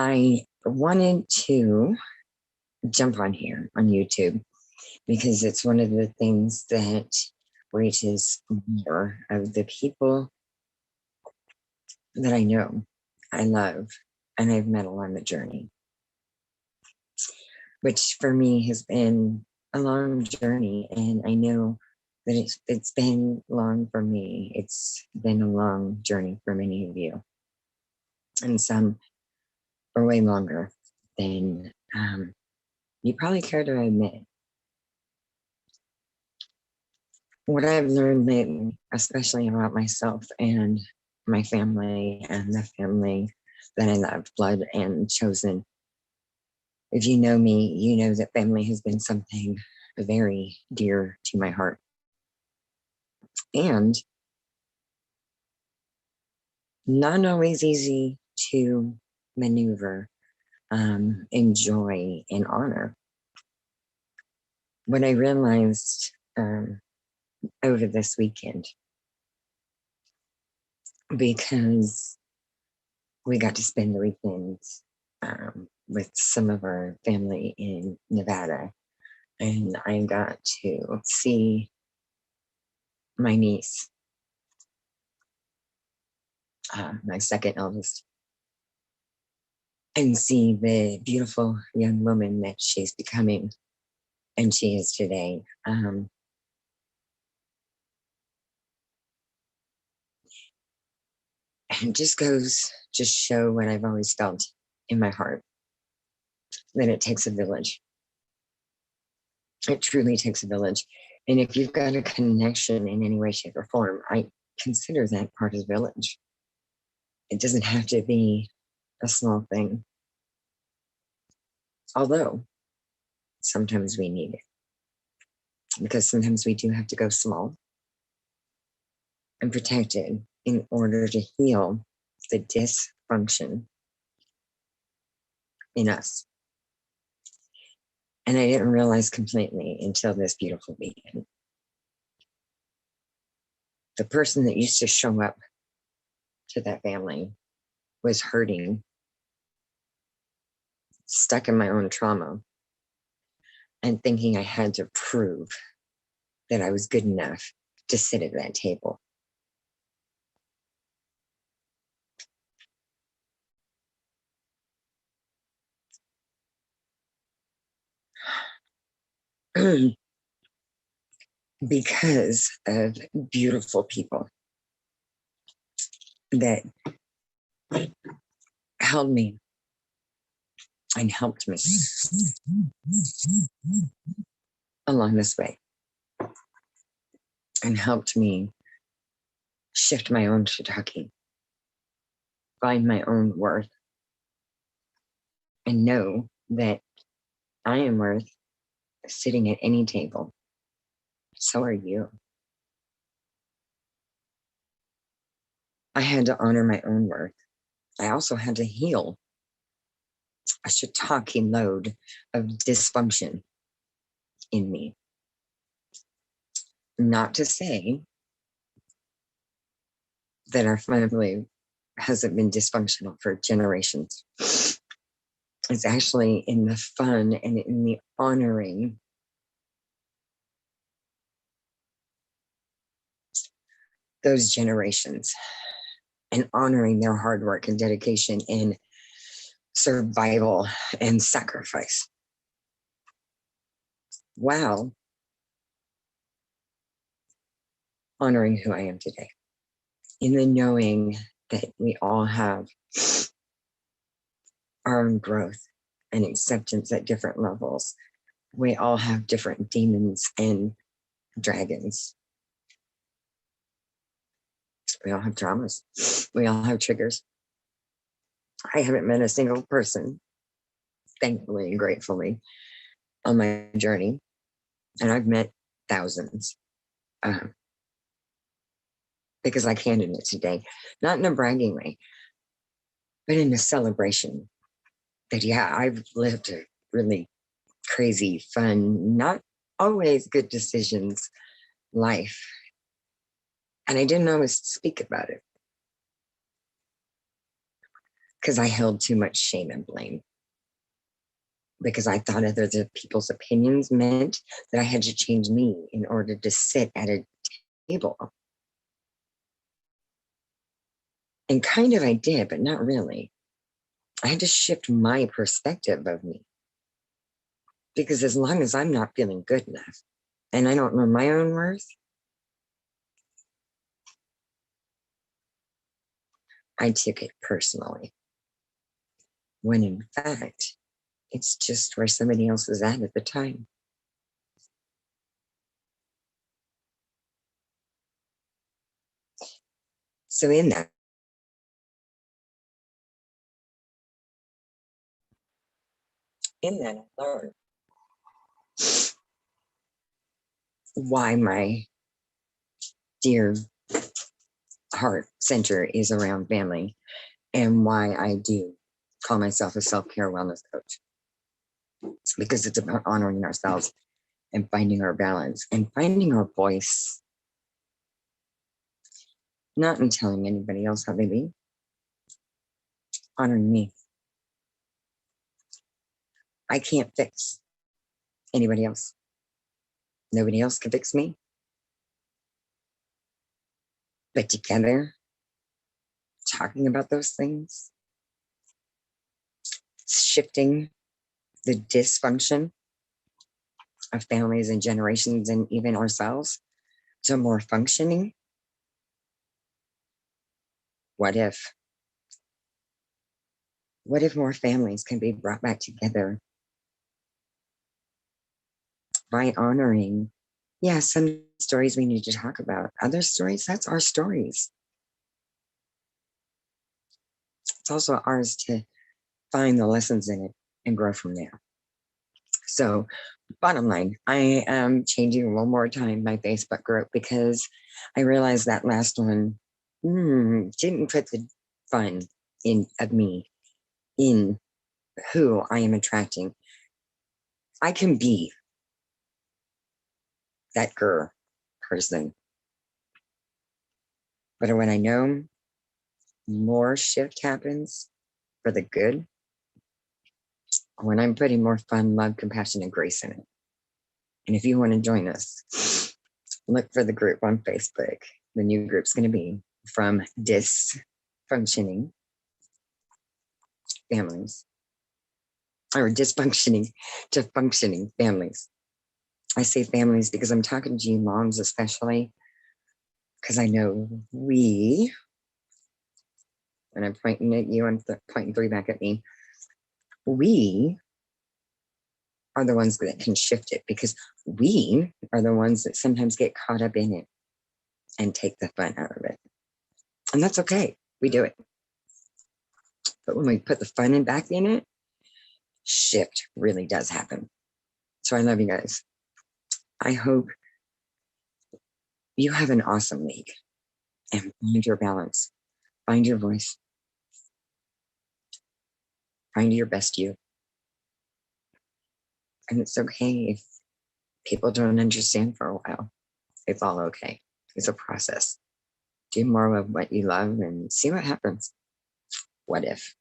I wanted to jump on here on YouTube because it's one of the things that reaches more of the people that I know, I love, and I've met along the journey, which for me has been a long journey. And I know that it's been long for me. It's been a long journey for many of you, and some are way longer than you probably care to admit. What I've learned lately, especially about myself and my family and the family that I love, blood and chosen. If you know me, you know that family has been something very dear to my heart. And not always easy to maneuver, enjoy, and honor. What I realized over this weekend, because we got to spend the weekend with some of our family in Nevada, and I got to see my niece, my second eldest, and see the beautiful young woman that she's becoming, and she is today. And just goes to show what I've always felt in my heart, that it takes a village. It truly takes a village. And if you've got a connection in any way, shape, or form, I consider that part of the village. It doesn't have to be a small thing. Although sometimes we need it. Because sometimes we do have to go small and protected in order to heal the dysfunction in us. And I didn't realize completely until this beautiful weekend. The person that used to show up to that family was hurting, stuck in my own trauma, and thinking I had to prove that I was good enough to sit at that table. Because of beautiful people that held me and helped me along this way, and helped me shift my own Shitake, find my own worth, and know that I am worth sitting at any table. So are you. I had to honor my own worth. I also had to heal a Shitake load of dysfunction in me. Not to say that our family hasn't been dysfunctional for generations. It's actually in the fun and in the honoring those generations and honoring their hard work and dedication and survival and sacrifice. Wow. Honoring who I am today. In the knowing that we all have our own growth and acceptance at different levels. We all have different demons and dragons. We all have traumas. We all have triggers. I haven't met a single person, thankfully and gratefully, on my journey. And I've met thousands. Because I can in it today. Not in a bragging way, but in a celebration. That, yeah, I've lived a really crazy, fun, not always good decisions life. And I didn't always speak about it. because I held too much shame and blame. Because I thought other people's opinions meant that I had to change me in order to sit at a table. And kind of I did, but not really. I had to shift my perspective of me. Because as long as I'm not feeling good enough and I don't know my own worth, I took it personally. When in fact, it's just where somebody else was at the time. So in that, I learned why my dear heart center is around family and why I do call myself a self-care wellness coach. It's because it's about honoring ourselves and finding our balance and finding our voice, not in telling anybody else how they be, honoring me. I can't fix anybody else. Nobody else can fix me. But together, talking about those things, shifting the dysfunction of families and generations and even ourselves to more functioning. What if more families can be brought back together by honoring, yeah, some stories we need to talk about. Other stories, that's our stories. It's also ours to find the lessons in it and grow from there. So bottom line, I am changing one more time my Facebook group because I realized that last one didn't put the fun in of me in who I am attracting. I can be that girl person. But when I know more shift happens for the good, when I'm putting more fun, love, compassion, and grace in it. And if you want to join us, look for the group on Facebook. The new group's going to be From Dysfunctioning Families, or Dysfunctioning to Functioning Families. I say families because I'm talking to you moms especially, because I know we, and I'm pointing at you and pointing three back at me, we are the ones that can shift it, because we are the ones that sometimes get caught up in it and take the fun out of it. And that's okay. We do it. But when we put the fun in back in it, shift really does happen. So I love you guys. I hope you have an awesome week and find your balance, find your voice, find your best you. And it's okay if people don't understand for a while. It's all okay. It's a process. Do more of what you love and see what happens. What if?